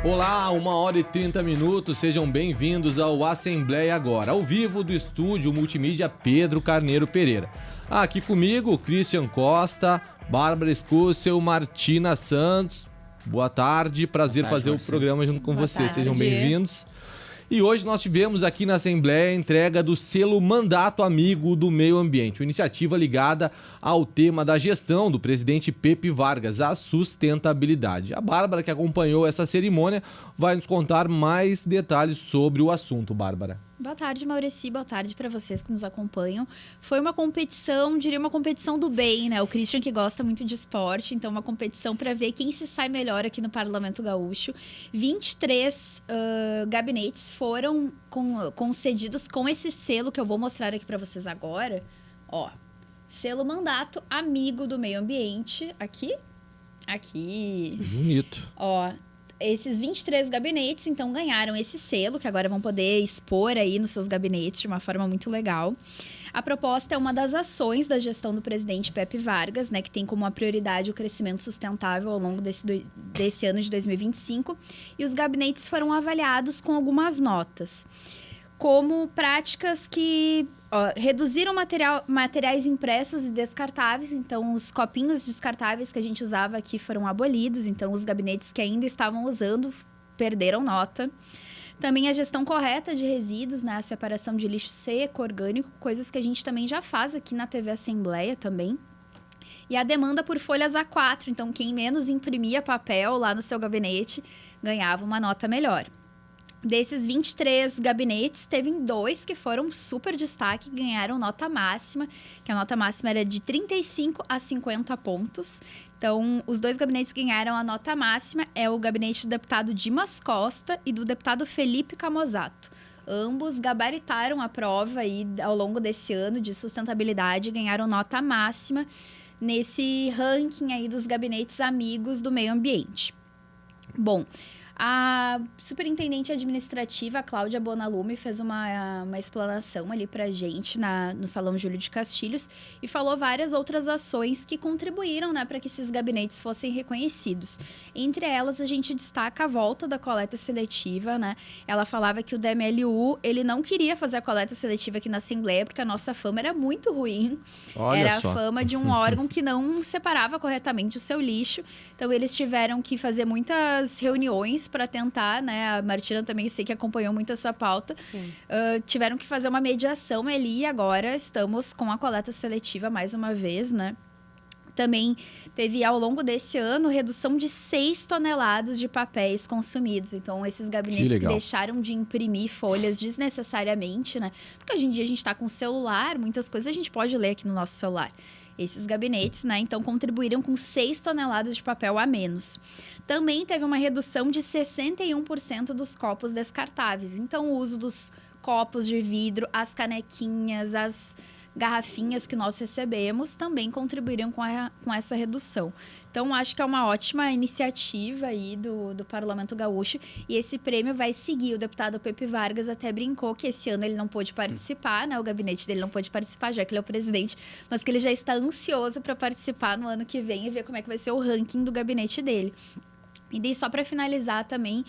Olá, 1h30, sejam bem-vindos ao Assembleia Agora, ao vivo do estúdio multimídia Pedro Carneiro Pereira. Aqui comigo, Christian Costa, Bárbara Escúcio, Martina Santos. Boa tarde, prazer fazer o programa junto com vocês, sejam bem-vindos. E hoje nós tivemos aqui na Assembleia a entrega do selo Mandato Amigo do Meio Ambiente, uma iniciativa ligada ao tema da gestão do presidente Pepe Vargas, a sustentabilidade. A Bárbara, que acompanhou essa cerimônia, vai nos contar mais detalhes sobre o assunto. Bárbara. Boa tarde, Maurici. Boa tarde para vocês que nos acompanham. Foi uma competição, diria uma competição do bem, né? O Christian que gosta muito de esporte, então uma competição para ver quem se sai melhor aqui no Parlamento Gaúcho. 23 gabinetes foram concedidos com esse selo que eu vou mostrar aqui para vocês agora. Ó, selo Mandato Amigo do Meio Ambiente. Aqui. Bonito. Ó, esses 23 gabinetes, então, ganharam esse selo, que agora vão poder expor aí nos seus gabinetes de uma forma muito legal. A proposta é uma das ações da gestão do presidente Pepe Vargas, né, que tem como uma prioridade o crescimento sustentável ao longo desse ano de 2025. E os gabinetes foram avaliados com algumas notas, como práticas que reduziram materiais impressos e descartáveis. Então, os copinhos descartáveis que a gente usava aqui foram abolidos. Então, os gabinetes que ainda estavam usando perderam nota. Também a gestão correta de resíduos, né? A separação de lixo seco, orgânico, coisas que a gente também já faz aqui na TV Assembleia também. E a demanda por folhas A4. Então, quem menos imprimia papel lá no seu gabinete ganhava uma nota melhor. Desses 23 gabinetes, teve 2 que foram super destaque, ganharam nota máxima, que a nota máxima era de 35 a 50 pontos. Então, os 2 gabinetes que ganharam a nota máxima é o gabinete do deputado Dimas Costa e do deputado Felipe Camozato. Ambos gabaritaram a prova aí ao longo desse ano de sustentabilidade e ganharam nota máxima nesse ranking aí dos gabinetes amigos do meio ambiente. Bom, a superintendente administrativa, Cláudia Bonalume, fez uma explanação ali pra gente no Salão Júlio de Castilhos e falou várias outras ações que contribuíram, né, para que esses gabinetes fossem reconhecidos. Entre elas, a gente destaca a volta da coleta seletiva, né? Ela falava que o DMLU, ele não queria fazer a coleta seletiva aqui na Assembleia porque a nossa fama era muito ruim. Era a fama de um órgão que não separava corretamente o seu lixo. Então, eles tiveram que fazer muitas reuniões para tentar, né? A Martina também sei que acompanhou muito essa pauta. Tiveram que fazer uma mediação ali e agora estamos com a coleta seletiva mais uma vez, né? Também teve, ao longo desse ano, redução de 6 toneladas de papéis consumidos. Então, esses gabinetes que deixaram de imprimir folhas desnecessariamente, né? Porque hoje em dia a gente está com celular, muitas coisas a gente pode ler aqui no nosso celular. Esses gabinetes, né, então, contribuíram com 6 toneladas de papel a menos. Também teve uma redução de 61% dos copos descartáveis. Então, o uso dos copos de vidro, as canequinhas, as garrafinhas que nós recebemos também contribuíram com essa redução. Então, acho que é uma ótima iniciativa aí do Parlamento Gaúcho. E esse prêmio vai seguir. O deputado Pepe Vargas até brincou que esse ano ele não pôde participar, né? O gabinete dele não pôde participar, já que ele é o presidente. Mas que ele já está ansioso para participar no ano que vem e ver como é que vai ser o ranking do gabinete dele. E daí, só para finalizar também,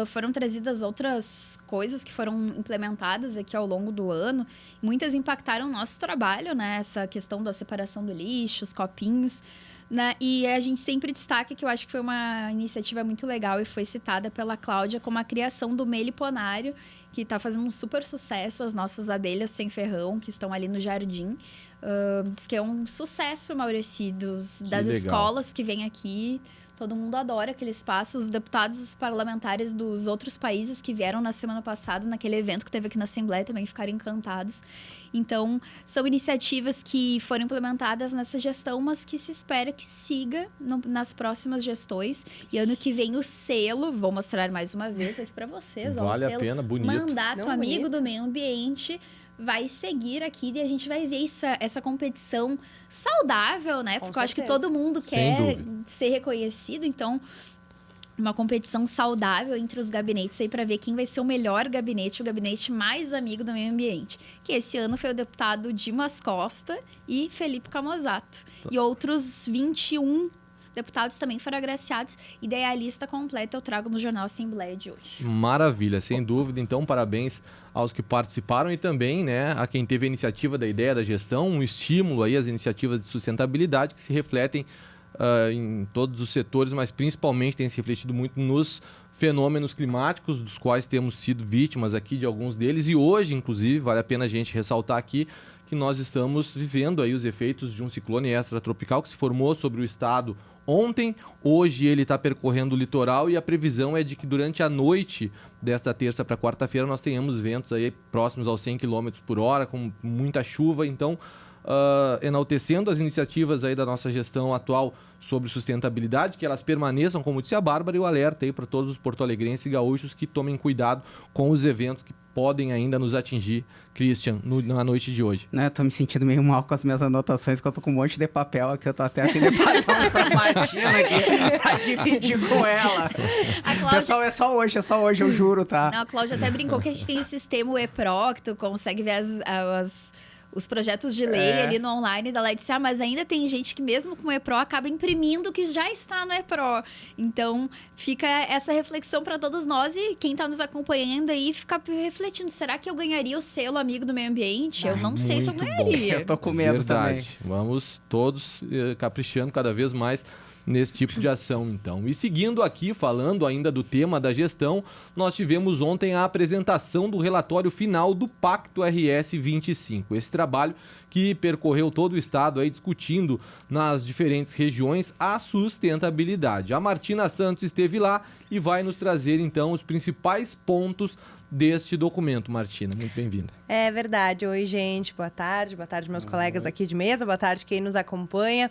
foram trazidas outras coisas que foram implementadas aqui ao longo do ano. Muitas impactaram o nosso trabalho, né? Essa questão da separação do lixo, os copinhos, né? E a gente sempre destaca que eu acho que foi uma iniciativa muito legal e foi citada pela Cláudia como a criação do meliponário, que está fazendo um super sucesso, as nossas abelhas sem ferrão, que estão ali no jardim. Diz que é um sucesso, Maurici, das escolas que vêm aqui. Todo mundo adora aquele espaço. Os deputados, os parlamentares dos outros países que vieram na semana passada, naquele evento que teve aqui na Assembleia, também ficaram encantados. Então, são iniciativas que foram implementadas nessa gestão, mas que se espera que siga nas próximas gestões. E ano que vem o selo, vou mostrar mais uma vez aqui para vocês. Vale o selo a pena, bonito. Mandato Amigo do Meio Ambiente vai seguir aqui e a gente vai ver essa competição saudável, né? Porque eu acho que todo mundo quer ser reconhecido, então uma competição saudável entre os gabinetes aí para ver quem vai ser o melhor gabinete, o gabinete mais amigo do meio ambiente. Que esse ano foi o deputado Dimas Costa e Felipe Camozato. E outros 21 deputados também foram agraciados e daí a lista completa eu trago no Jornal Assembleia de hoje. Maravilha, sem dúvida. Então, parabéns aos que participaram e também, né, a quem teve a iniciativa da ideia da gestão, um estímulo aí às iniciativas de sustentabilidade que se refletem em todos os setores, mas principalmente tem se refletido muito nos fenômenos climáticos, dos quais temos sido vítimas aqui de alguns deles, e hoje, inclusive, vale a pena a gente ressaltar aqui que nós estamos vivendo aí os efeitos de um ciclone extratropical que se formou sobre o estado ontem. Hoje ele está percorrendo o litoral e a previsão é de que durante a noite desta terça para quarta-feira nós tenhamos ventos aí próximos aos 100 km por hora, com muita chuva. Então, enaltecendo as iniciativas aí da nossa gestão atual sobre sustentabilidade, que elas permaneçam, como disse a Bárbara, e o alerta aí para todos os porto-alegrenses e gaúchos que tomem cuidado com os eventos que podem ainda nos atingir, Christian, na noite de hoje. Eu tô me sentindo meio mal com as minhas anotações, que eu tô com um monte de papel aqui, eu tô até afim de fazer um formatinho aqui pra dividir com ela. Cláudia... Pessoal, é só hoje, eu juro, tá? Não, a Cláudia até brincou que a gente tem o sistema EPRO, que tu consegue ver os projetos de lei ali no online, da disse, mas ainda tem gente que mesmo com o EPRO acaba imprimindo o que já está no EPRO. Então, fica essa reflexão para todos nós e quem está nos acompanhando aí fica refletindo, será que eu ganharia o selo amigo do meio ambiente? Eu não sei se eu ganharia. Eu tô com medo também. Vamos todos caprichando cada vez mais nesse tipo de ação, então. E seguindo aqui, falando ainda do tema da gestão, nós tivemos ontem a apresentação do relatório final do Pacto RS 25. Esse trabalho que percorreu todo o estado aí discutindo nas diferentes regiões a sustentabilidade. A Martina Santos esteve lá e vai nos trazer, então, os principais pontos deste documento. Martina, muito bem-vinda. É verdade. Oi, gente. Boa tarde meus colegas aqui de mesa. Boa tarde quem nos acompanha.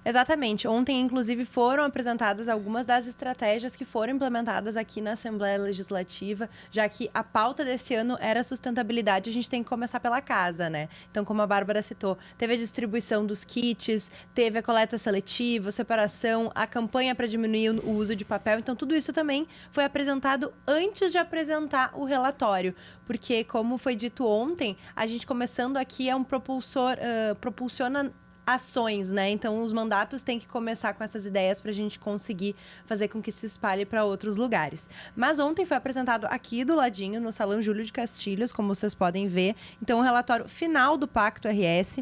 Exatamente. Ontem, inclusive, foram apresentadas algumas das estratégias que foram implementadas aqui na Assembleia Legislativa, já que a pauta desse ano era sustentabilidade, a gente tem que começar pela casa, né? Então, como a Bárbara citou, teve a distribuição dos kits, teve a coleta seletiva, separação, a campanha para diminuir o uso de papel. Então, tudo isso também foi apresentado antes de apresentar o relatório, porque, como foi dito ontem, a gente começando aqui é um propulsor, propulsiona ações, né? Então, os mandatos têm que começar com essas ideias para a gente conseguir fazer com que se espalhe para outros lugares. Mas ontem foi apresentado aqui do ladinho, no Salão Júlio de Castilhos, como vocês podem ver. Então, o relatório final do Pacto RS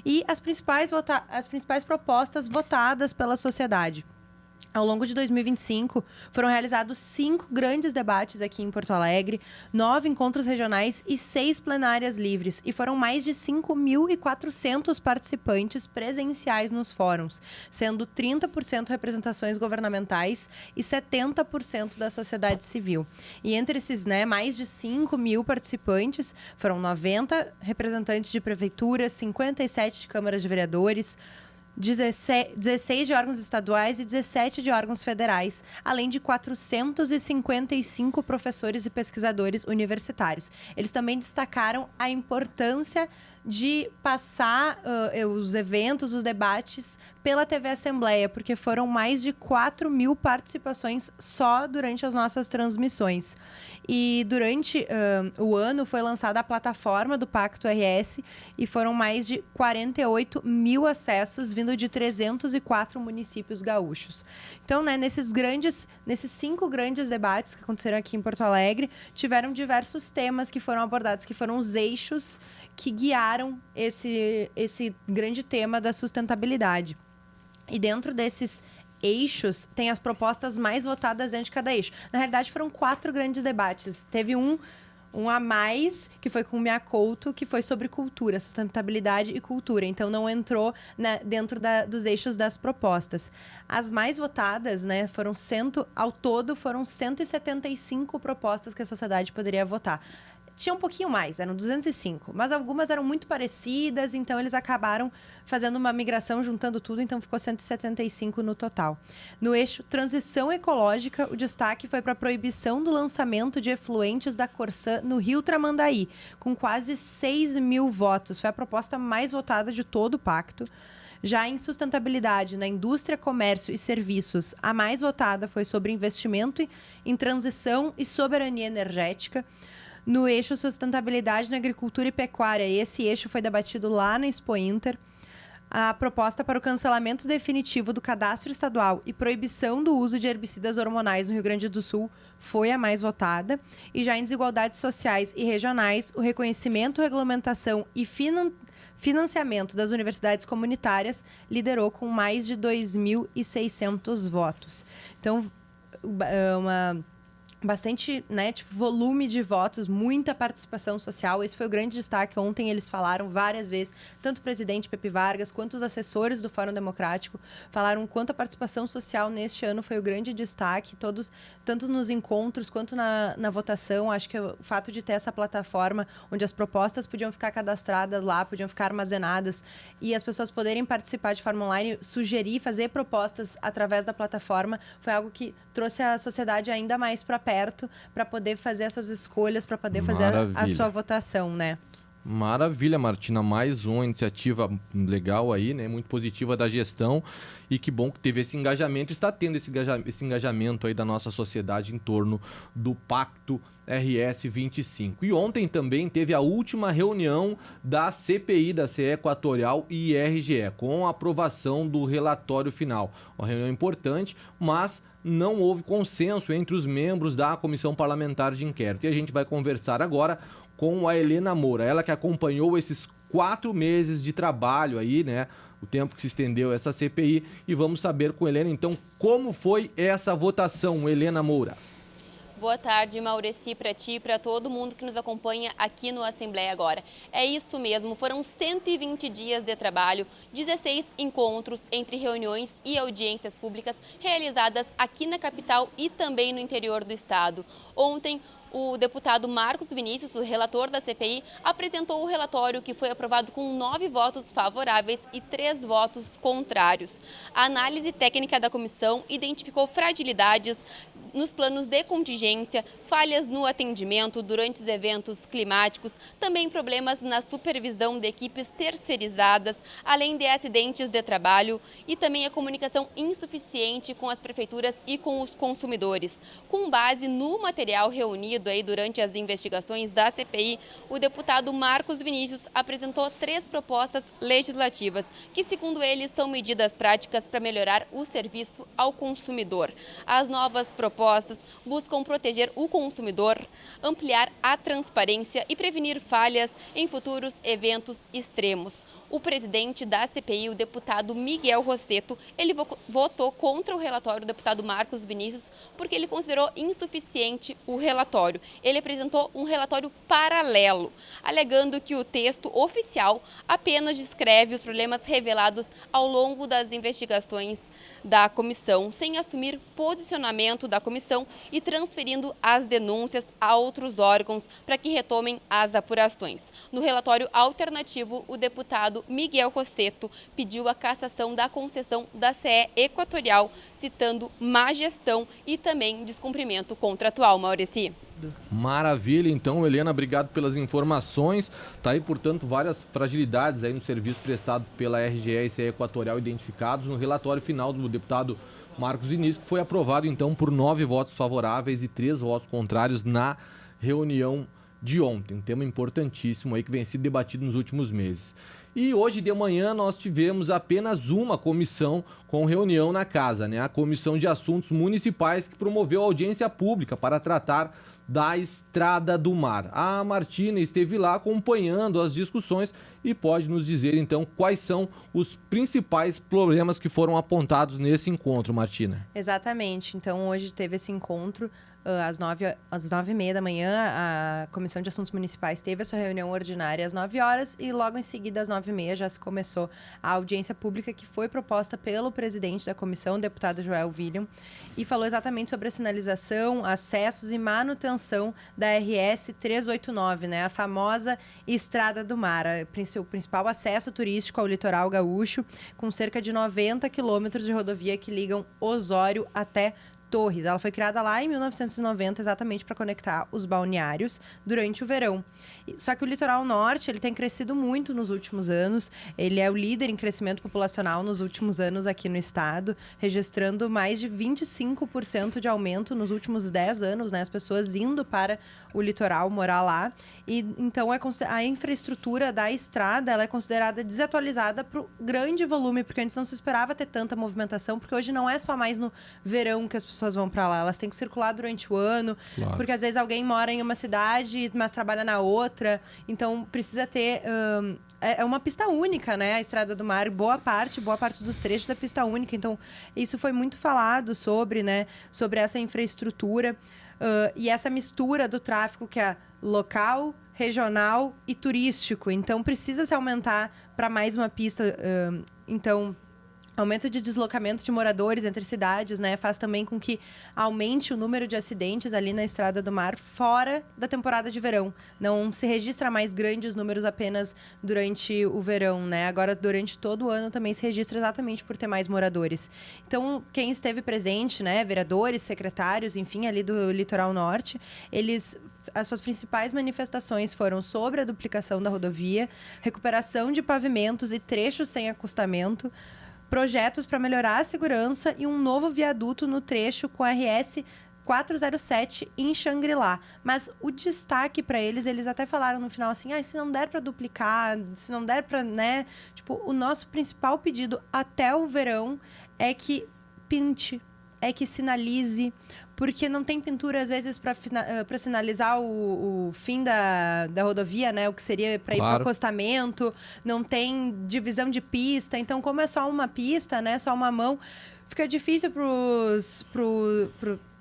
e as principais propostas votadas pela sociedade. Ao longo de 2025, foram realizados 5 grandes debates aqui em Porto Alegre, 9 encontros regionais e 6 plenárias livres. E foram mais de 5.400 participantes presenciais nos fóruns, sendo 30% representações governamentais e 70% da sociedade civil. E entre esses mais de 5.000 participantes, foram 90 representantes de prefeituras, 57 de câmaras de vereadores, 16 de órgãos estaduais e 17 de órgãos federais, além de 455 professores e pesquisadores universitários. Eles também destacaram a importância de passar os eventos, os debates pela TV Assembleia, porque foram mais de 4.000 participações só durante as nossas transmissões. E durante o ano foi lançada a plataforma do Pacto RS e foram mais de 48.000 acessos vindo de 304 municípios gaúchos. Então, nesses 5 grandes debates que aconteceram aqui em Porto Alegre, tiveram diversos temas que foram abordados, que foram os eixos que guiaram esse grande tema da sustentabilidade. E dentro desses eixos, tem as propostas mais votadas dentro de cada eixo. Na realidade, foram 4 grandes debates. Teve um a mais, que foi com o Mia Couto, que foi sobre cultura, sustentabilidade e cultura. Então, não entrou dentro dos eixos das propostas. As mais votadas, ao todo, foram 175 propostas que a sociedade poderia votar. Tinha um pouquinho mais, eram 205, mas algumas eram muito parecidas, então eles acabaram fazendo uma migração, juntando tudo, então ficou 175 no total. No eixo transição ecológica, o destaque foi para a proibição do lançamento de efluentes da Corsã no Rio Tramandaí, com quase 6.000 votos. Foi a proposta mais votada de todo o pacto. Já em sustentabilidade, na indústria, comércio e serviços, a mais votada foi sobre investimento em transição e soberania energética. No eixo sustentabilidade na agricultura e pecuária, esse eixo foi debatido lá na Expo Inter. A proposta para o cancelamento definitivo do cadastro estadual e proibição do uso de herbicidas hormonais no Rio Grande do Sul foi a mais votada. E já em desigualdades sociais e regionais, o reconhecimento, regulamentação e financiamento das universidades comunitárias liderou com mais de 2.600 votos. Então, bastante, né, volume de votos, muita participação social. Esse foi o grande destaque. Ontem eles falaram várias vezes, tanto o presidente Pepe Vargas quanto os assessores do Fórum Democrático falaram quanto a participação social neste ano foi o grande destaque, todos, tanto nos encontros quanto na votação. Acho que o fato de ter essa plataforma onde as propostas podiam ficar cadastradas lá, podiam ficar armazenadas e as pessoas poderem participar de forma online, sugerir, fazer propostas através da plataforma, foi algo que trouxe a sociedade ainda mais para perto para poder fazer as suas escolhas, para poder fazer a sua votação, né? Maravilha, Martina. Mais uma iniciativa legal aí, né? Muito positiva da gestão. E que bom que teve esse engajamento, está tendo esse engajamento aí da nossa sociedade em torno do Pacto RS 25. E ontem também teve a última reunião da CPI, da CE Equatorial e IRGE, com a aprovação do relatório final. Uma reunião importante, mas não houve consenso entre os membros da Comissão Parlamentar de Inquérito. E a gente vai conversar agora com a Helena Moura, ela que acompanhou esses 4 meses de trabalho aí, né? O tempo que se estendeu essa CPI. E vamos saber com a Helena, então, como foi essa votação, Helena Moura. Boa tarde, Maureci, para ti e para todo mundo que nos acompanha aqui no Assembleia Agora. É isso mesmo, foram 120 dias de trabalho, 16 encontros entre reuniões e audiências públicas realizadas aqui na capital e também no interior do estado. Ontem, o deputado Marcos Vinícius, o relator da CPI, apresentou o relatório que foi aprovado com 9 votos favoráveis e 3 votos contrários. A análise técnica da comissão identificou fragilidades nos planos de contingência, falhas no atendimento durante os eventos climáticos, também problemas na supervisão de equipes terceirizadas, além de acidentes de trabalho e também a comunicação insuficiente com as prefeituras e com os consumidores. Com base no material reunido aí durante as investigações da CPI, o deputado Marcos Vinícius apresentou 3 propostas legislativas, que segundo ele são medidas práticas para melhorar o serviço ao consumidor. As novas propostas buscam proteger o consumidor, ampliar a transparência e prevenir falhas em futuros eventos extremos. O presidente da CPI, o deputado Miguel Rosseto, ele votou contra o relatório do deputado Marcos Vinícius porque ele considerou insuficiente o relatório. Ele apresentou um relatório paralelo, alegando que o texto oficial apenas descreve os problemas revelados ao longo das investigações da comissão, sem assumir posicionamento da comissão e transferindo as denúncias a outros órgãos para que retomem as apurações. No relatório alternativo, o deputado Miguel Rosseto pediu a cassação da concessão da CE Equatorial, citando má gestão e também descumprimento contratual. Maureci. Maravilha, então, Helena, obrigado pelas informações. Tá aí, portanto, várias fragilidades aí no serviço prestado pela RGE e CE Equatorial identificados no relatório final do deputado Marcos Vinícius, que foi aprovado, então, por 9 votos favoráveis e 3 votos contrários na reunião de ontem. Um tema importantíssimo aí que vem sido debatido nos últimos meses. E hoje de manhã nós tivemos apenas uma comissão com reunião na casa, né? A Comissão de Assuntos Municipais, que promoveu audiência pública para tratar da Estrada do Mar. A Martina esteve lá acompanhando as discussões e pode nos dizer, então, quais são os principais problemas que foram apontados nesse encontro, Martina. Exatamente. Então, hoje teve esse encontro. Às 9h30 da manhã, a Comissão de Assuntos Municipais teve a sua reunião ordinária às 9 horas e logo em seguida, às 9h30, já se começou a audiência pública que foi proposta pelo presidente da comissão, o deputado Joel William, e falou exatamente sobre a sinalização, acessos e manutenção da RS 389, né, a famosa Estrada do Mar, o principal acesso turístico ao litoral gaúcho, com cerca de 90 quilômetros de rodovia que ligam Osório até Torres. Ela foi criada lá em 1990 exatamente para conectar os balneários durante o verão. Só que o litoral norte ele tem crescido muito nos últimos anos. Ele é o líder em crescimento populacional nos últimos anos aqui no estado, registrando mais de 25% de aumento nos últimos 10 anos, né? As pessoas indo para o litoral morar lá. E então a infraestrutura da estrada ela é considerada desatualizada para o grande volume, porque antes não se esperava ter tanta movimentação, porque hoje não é só mais no verão que as pessoas vão para lá, elas têm que circular durante o ano, Claro. porque às vezes alguém mora em uma cidade, mas trabalha na outra, então precisa ter... É uma pista única, né? A Estrada do Mar, boa parte dos trechos da pista única, então isso foi muito falado sobre, né? Sobre essa infraestrutura e essa mistura do tráfego que é local, regional e turístico, então precisa se aumentar para mais uma pista, então... Aumento de deslocamento de moradores entre cidades, né? Faz também com que aumente o número de acidentes ali na Estrada do Mar fora da temporada de verão. Não se registra mais grandes números apenas durante o verão, né? Agora, durante todo o ano também se registra exatamente por ter mais moradores. Então, quem esteve presente, né? Vereadores, secretários, enfim, ali do Litoral Norte, as suas principais manifestações foram sobre a duplicação da rodovia, recuperação de pavimentos e trechos sem acostamento, projetos para melhorar a segurança e um novo viaduto no trecho com a RS 407 em Xangri-Lá. Mas o destaque para eles até falaram no final assim, se não der para duplicar, se não der para, né? Tipo, o nosso principal pedido até o verão é que pinte, é que sinalize, porque não tem pintura, às vezes, para sinalizar o fim da rodovia, né? O que seria para ir para o acostamento, não tem divisão de pista. Então, como é só uma pista, né? Só uma mão, fica difícil para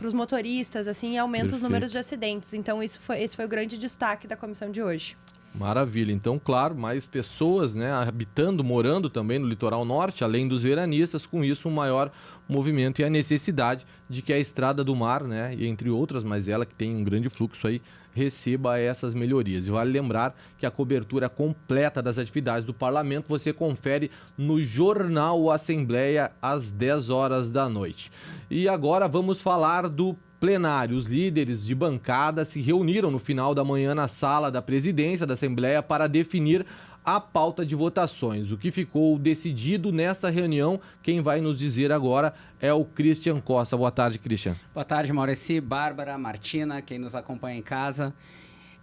os motoristas, assim, e aumenta os números de acidentes. Então, esse foi o grande destaque da comissão de hoje. Maravilha. Então, claro, mais pessoas, né, habitando, morando também no litoral norte, além dos veranistas, com isso um maior movimento e a necessidade de que a Estrada do Mar, né, e entre outras, mas ela que tem um grande fluxo aí, receba essas melhorias. E vale lembrar que a cobertura completa das atividades do parlamento você confere no Jornal Assembleia às 10 horas da noite. E agora vamos falar do plenário. Os líderes de bancada se reuniram no final da manhã na sala da presidência da Assembleia para definir a pauta de votações. O que ficou decidido nessa reunião, quem vai nos dizer agora é o Christian Costa. Boa tarde, Christian. Boa tarde, Maurici, Bárbara, Martina, quem nos acompanha em casa.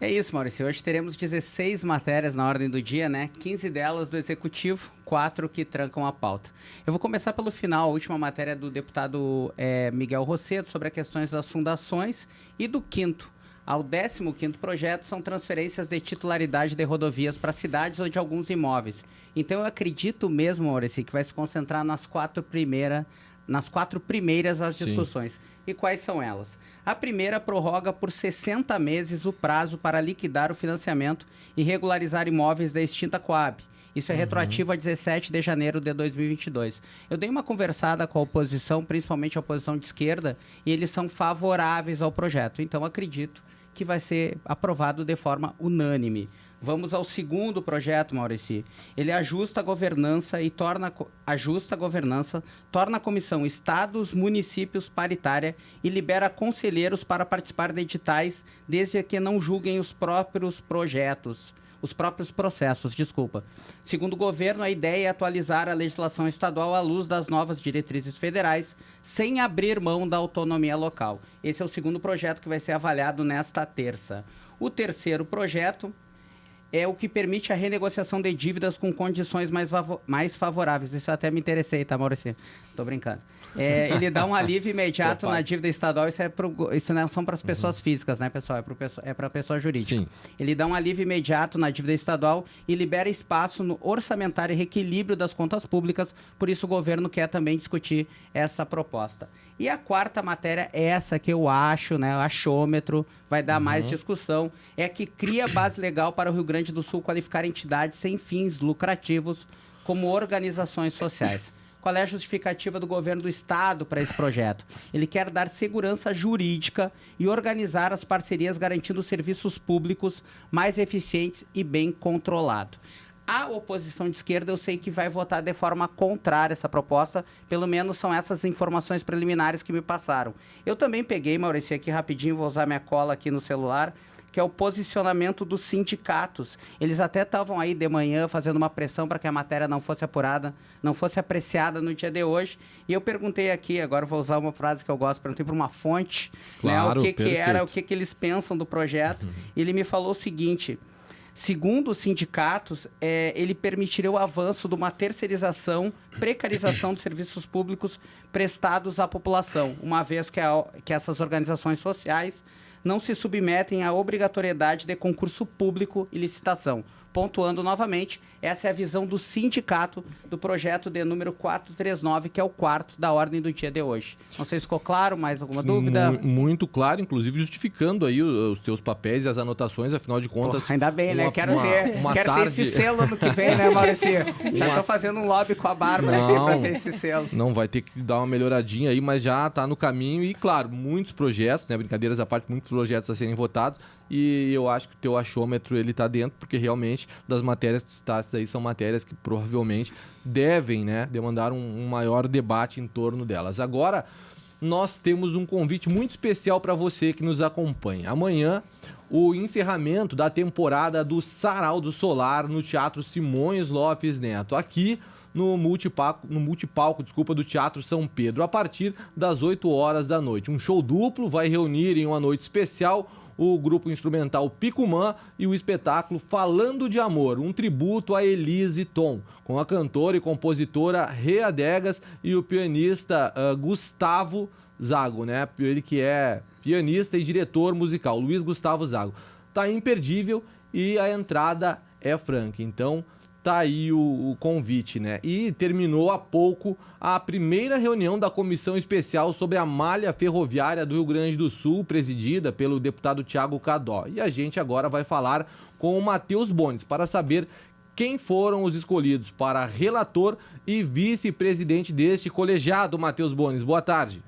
É isso, Maurício. Hoje teremos 16 matérias na ordem do dia, né? 15 delas do Executivo, 4 que trancam a pauta. Eu vou começar pelo final, a última matéria do deputado Miguel Rosseto sobre as questões das fundações e do quinto. Ao 15º projeto são transferências de titularidade de rodovias para cidades ou de alguns imóveis. Então eu acredito mesmo, Maurício, que vai se concentrar nas quatro primeiras as discussões. E quais são elas? A primeira prorroga por 60 meses o prazo para liquidar o financiamento e regularizar imóveis da extinta Coab. Isso é retroativo a 17 de janeiro de 2022. Eu dei uma conversada com a oposição, principalmente a oposição de esquerda, e eles são favoráveis ao projeto. Então, acredito que vai ser aprovado de forma unânime. Vamos ao segundo projeto, Maurici. Ele ajusta a governança e torna a comissão Estados, Municípios paritária e libera conselheiros para participar de editais, desde que não julguem os próprios processos. Segundo o governo, a ideia é atualizar a legislação estadual à luz das novas diretrizes federais, sem abrir mão da autonomia local. Esse é o segundo projeto que vai ser avaliado nesta terça. O terceiro projeto é o que permite a renegociação de dívidas com condições mais favoráveis. Isso eu até me interessei, tá, Maurício? Tô brincando. Ele dá um alívio imediato na dívida estadual. Isso não são para as pessoas físicas, né, pessoal? É para a pessoa jurídica. Sim. Ele dá um alívio imediato na dívida estadual e libera espaço no orçamentário e reequilíbrio das contas públicas. Por isso, o governo quer também discutir essa proposta. E a quarta matéria é essa que eu acho, né, o achômetro, vai dar mais discussão, é que cria base legal para o Rio Grande do Sul qualificar entidades sem fins lucrativos como organizações sociais. Qual é a justificativa do governo do estado para esse projeto? Ele quer dar segurança jurídica e organizar as parcerias garantindo serviços públicos mais eficientes e bem controlados. A oposição de esquerda eu sei que vai votar de forma contrária essa proposta, pelo menos são essas informações preliminares que me passaram. Eu também peguei, Maurício, aqui rapidinho, vou usar minha cola aqui no celular, que é o posicionamento dos sindicatos. Eles até estavam aí de manhã fazendo uma pressão para que a matéria não fosse apurada, não fosse apreciada no dia de hoje. E eu perguntei aqui, agora vou usar uma frase que eu gosto, perguntei para uma fonte, claro, né, o que eles pensam do projeto. E ele me falou o seguinte: segundo os sindicatos, ele permitiria o avanço de uma terceirização, precarização dos serviços públicos prestados à população, uma vez que essas organizações sociais não se submetem à obrigatoriedade de concurso público e licitação. Pontuando novamente, essa é a visão do sindicato do projeto de número 439, que é o quarto da ordem do dia de hoje. Não sei se ficou claro, mais alguma dúvida? Muito claro, inclusive justificando aí os teus papéis e as anotações, afinal de contas... Ainda bem, né? Quero ter esse selo ano que vem, né, Maurício? Já estou fazendo um lobby com a Bárbara aqui para ter esse selo. Não, vai ter que dar uma melhoradinha aí, mas já está no caminho e, claro, muitos projetos, né, brincadeiras à parte, muitos projetos a serem votados. E eu acho que o teu achômetro ele tá dentro, porque realmente das matérias que tu citaste aí são matérias que provavelmente devem, né, demandar um maior debate em torno delas. Agora, nós temos um convite muito especial para você que nos acompanha. Amanhã, o encerramento da temporada do Sarau do Solar no Teatro Simões Lopes Neto, aqui no multipalco do Teatro São Pedro, a partir das 8 horas da noite. Um show duplo vai reunir em uma noite especial o grupo instrumental Picumã e o espetáculo Falando de Amor, um tributo a Elise Tom, com a cantora e compositora Rhea Degas e o pianista Gustavo Zago, né? Ele que é pianista e diretor musical, Luiz Gustavo Zago. Tá imperdível e a entrada é franca, então tá aí o convite, né? E terminou há pouco a primeira reunião da Comissão Especial sobre a Malha Ferroviária do Rio Grande do Sul, presidida pelo deputado Thiago Cadó. E a gente agora vai falar com o Matheus Bones para saber quem foram os escolhidos para relator e vice-presidente deste colegiado. Matheus Bones, boa tarde.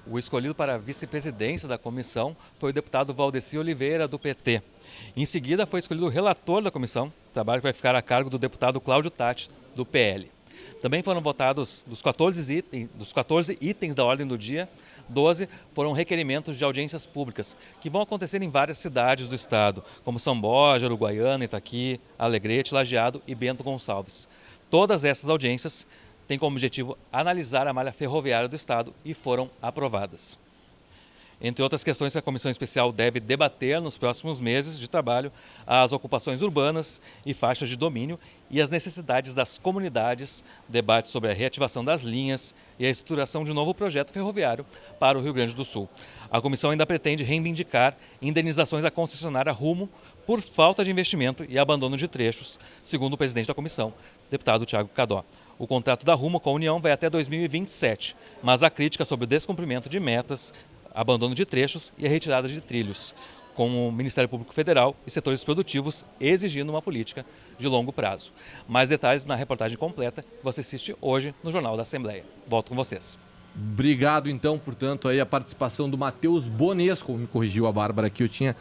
O escolhido para a vice-presidência da comissão foi o deputado Valdeci Oliveira, do PT. Em seguida, foi escolhido o relator da comissão, trabalho que vai ficar a cargo do deputado Cláudio Tatti, do PL. Também foram votados, dos 14 itens da ordem do dia, 12 foram requerimentos de audiências públicas, que vão acontecer em várias cidades do estado, como São Borja, Uruguaiana, Itaqui, Alegrete, Lajeado e Bento Gonçalves. Todas essas audiências têm como objetivo analisar a malha ferroviária do estado e foram aprovadas. Entre outras questões que a Comissão Especial deve debater nos próximos meses de trabalho, as ocupações urbanas e faixas de domínio e as necessidades das comunidades, debate sobre a reativação das linhas e a estruturação de um novo projeto ferroviário para o Rio Grande do Sul. A comissão ainda pretende reivindicar indenizações à concessionária Rumo por falta de investimento e abandono de trechos, segundo o presidente da comissão, deputado Thiago Cadó. O contrato da Rumo com a União vai até 2027, mas há crítica sobre o descumprimento de metas, abandono de trechos e a retirada de trilhos, com o Ministério Público Federal e setores produtivos exigindo uma política de longo prazo. Mais detalhes na reportagem completa que você assiste hoje no Jornal da Assembleia. Volto com vocês. Obrigado, então, portanto, aí a participação do Matheus Bones, como me corrigiu a Bárbara aqui, eu tinha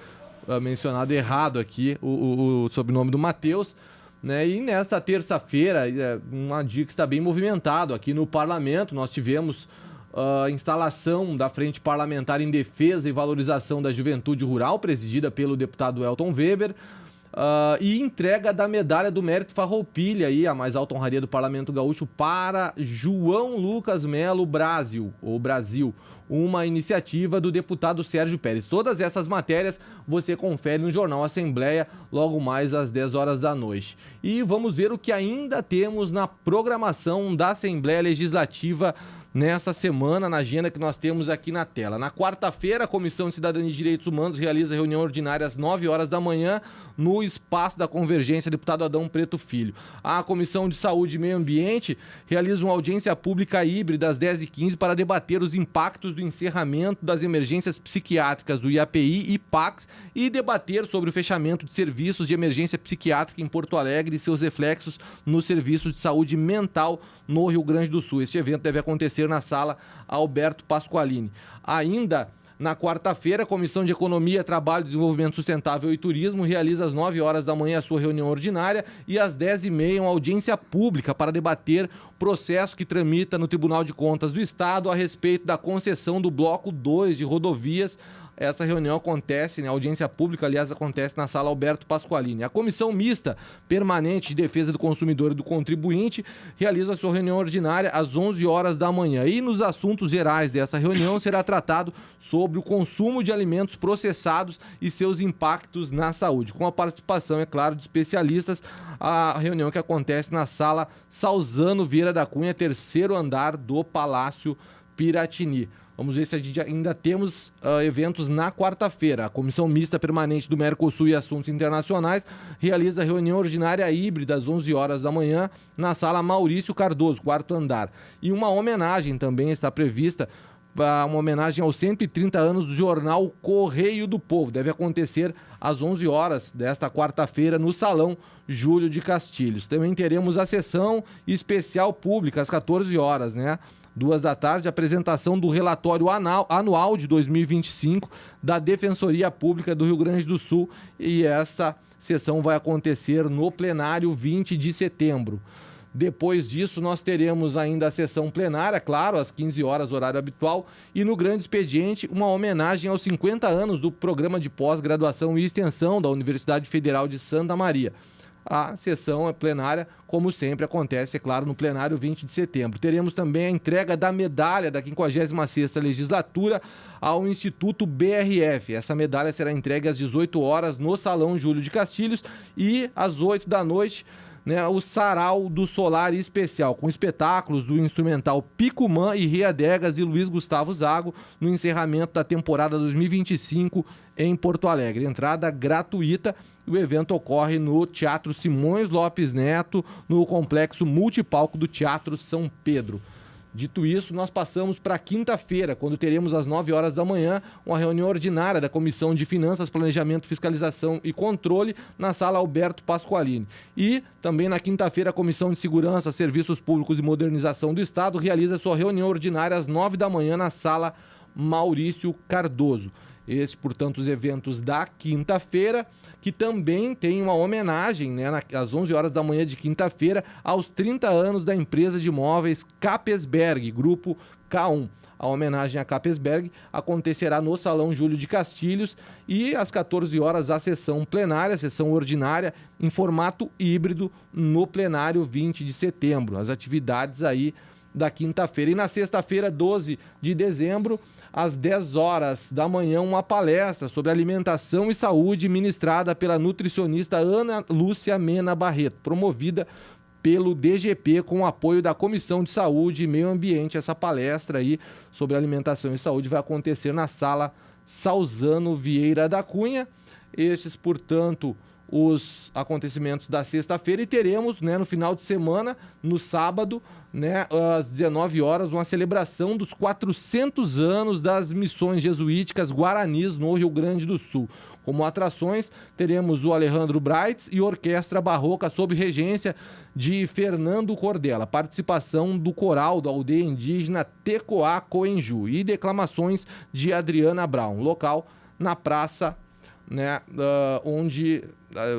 mencionado errado aqui o sobrenome do Matheus, né? E nesta terça-feira, um dia que está bem movimentado aqui no Parlamento, nós tivemos a instalação da Frente Parlamentar em Defesa e Valorização da Juventude Rural, presidida pelo deputado Elton Weber, e entrega da Medalha do Mérito Farroupilha, aí, a mais alta honraria do Parlamento Gaúcho, para João Lucas Melo Brasil, uma iniciativa do deputado Sérgio Pérez. Todas essas matérias você confere no Jornal Assembleia, logo mais às 10 horas da noite. E vamos ver o que ainda temos na programação da Assembleia Legislativa nesta semana, na agenda que nós temos aqui na tela. Na quarta-feira, a Comissão de Cidadania e Direitos Humanos realiza reunião ordinária às 9 horas da manhã no Espaço da Convergência, deputado Adão Preto Filho. A Comissão de Saúde e Meio Ambiente realiza uma audiência pública híbrida às 10h15 para debater os impactos do encerramento das emergências psiquiátricas do IAPI e PACS e debater sobre o fechamento de serviços de emergência psiquiátrica em Porto Alegre e seus reflexos no serviço de saúde mental no Rio Grande do Sul. Este evento deve acontecer na sala Alberto Pasqualini. Ainda Na quarta-feira, a Comissão de Economia, Trabalho, Desenvolvimento Sustentável e Turismo realiza às 9 horas da manhã a sua reunião ordinária e às 10h30 uma audiência pública para debater processo que tramita no Tribunal de Contas do Estado a respeito da concessão do Bloco 2 de rodovias. Essa reunião acontece, a audiência pública, aliás, acontece na sala Alberto Pasqualini. A Comissão Mista Permanente de Defesa do Consumidor e do Contribuinte realiza a sua reunião ordinária às 11 horas da manhã. E nos assuntos gerais dessa reunião será tratado sobre o consumo de alimentos processados e seus impactos na saúde, com a participação, é claro, de especialistas. A reunião que acontece na sala Salzano Vieira da Cunha, terceiro andar do Palácio Piratini. Vamos ver se a gente ainda temos eventos na quarta-feira. A Comissão Mista Permanente do Mercosul e Assuntos Internacionais realiza a reunião ordinária híbrida às 11 horas da manhã na sala Maurício Cardoso, quarto andar. E uma homenagem também está prevista, uma homenagem aos 130 anos do jornal Correio do Povo. Deve acontecer às 11 horas desta quarta-feira no Salão Júlio de Castilhos. Também teremos a sessão especial pública às 14 horas, 14h, apresentação do relatório anual de 2025 da Defensoria Pública do Rio Grande do Sul, e essa sessão vai acontecer no plenário 20 de setembro. Depois disso, nós teremos ainda a sessão plenária, claro, às 15 horas, horário habitual, e no grande expediente, uma homenagem aos 50 anos do Programa de Pós-Graduação e Extensão da Universidade Federal de Santa Maria. A sessão plenária, como sempre, acontece, é claro, no plenário 20 de setembro. Teremos também a entrega da medalha da 56ª legislatura ao Instituto BRF. Essa medalha será entregue às 18 horas no Salão Júlio de Castilhos e às 8 da noite, o Sarau do Solar Especial, com espetáculos do instrumental Picumã e Riadegas e Luiz Gustavo Zago, no encerramento da temporada 2025 em Porto Alegre. Entrada gratuita. O evento ocorre no Teatro Simões Lopes Neto, no complexo multipalco do Teatro São Pedro. Dito isso, nós passamos para quinta-feira, quando teremos às 9 horas da manhã uma reunião ordinária da Comissão de Finanças, Planejamento, Fiscalização e Controle na sala Alberto Pasqualini. E também na quinta-feira a Comissão de Segurança, Serviços Públicos e Modernização do Estado realiza sua reunião ordinária às 9 da manhã na sala Maurício Cardoso. Esses, portanto, os eventos da quinta-feira, que também tem uma homenagem, às 11 horas da manhã de quinta-feira, aos 30 anos da empresa de imóveis Capesberg, Grupo K1. A homenagem a Capesberg acontecerá no Salão Júlio de Castilhos e às 14 horas a sessão plenária, sessão ordinária, em formato híbrido no plenário 20 de setembro. As atividades aí da quinta-feira. E na sexta-feira, 12 de dezembro, às 10 horas da manhã, uma palestra sobre alimentação e saúde ministrada pela nutricionista Ana Lúcia Mena Barreto, promovida pelo DGP com o apoio da Comissão de Saúde e Meio Ambiente. Essa palestra aí sobre alimentação e saúde vai acontecer na sala Salzano Vieira da Cunha. Estes, portanto, os acontecimentos da sexta-feira, e teremos, no final de semana, no sábado, às 19 horas, uma celebração dos 400 anos das missões jesuíticas guaranis no Rio Grande do Sul. Como atrações, teremos o Alejandro Brights e Orquestra Barroca sob regência de Fernando Cordela, participação do coral da aldeia indígena Tecoá Coenju e declamações de Adriana Brown. Local na praça, onde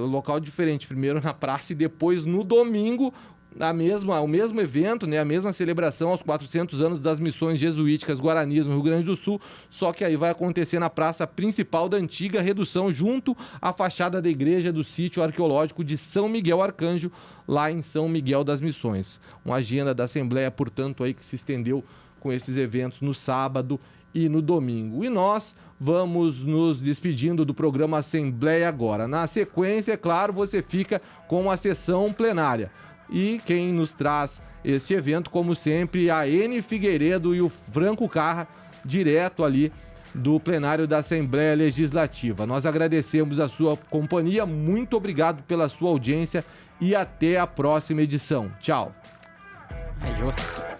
local diferente, primeiro na praça e depois no domingo o mesmo evento, a mesma celebração aos 400 anos das missões jesuíticas guaranis no Rio Grande do Sul, só que aí vai acontecer na praça principal da antiga redução, junto à fachada da igreja do sítio arqueológico de São Miguel Arcanjo, lá em São Miguel das Missões. Uma agenda da Assembleia, portanto, aí que se estendeu com esses eventos no sábado e no domingo. E nós vamos nos despedindo do programa Assembleia agora. Na sequência, é claro, você fica com a sessão plenária. E quem nos traz este evento, como sempre, a Ene Figueiredo e o Franco Carra, direto ali do plenário da Assembleia Legislativa. Nós agradecemos a sua companhia, muito obrigado pela sua audiência e até a próxima edição. Tchau. É justo.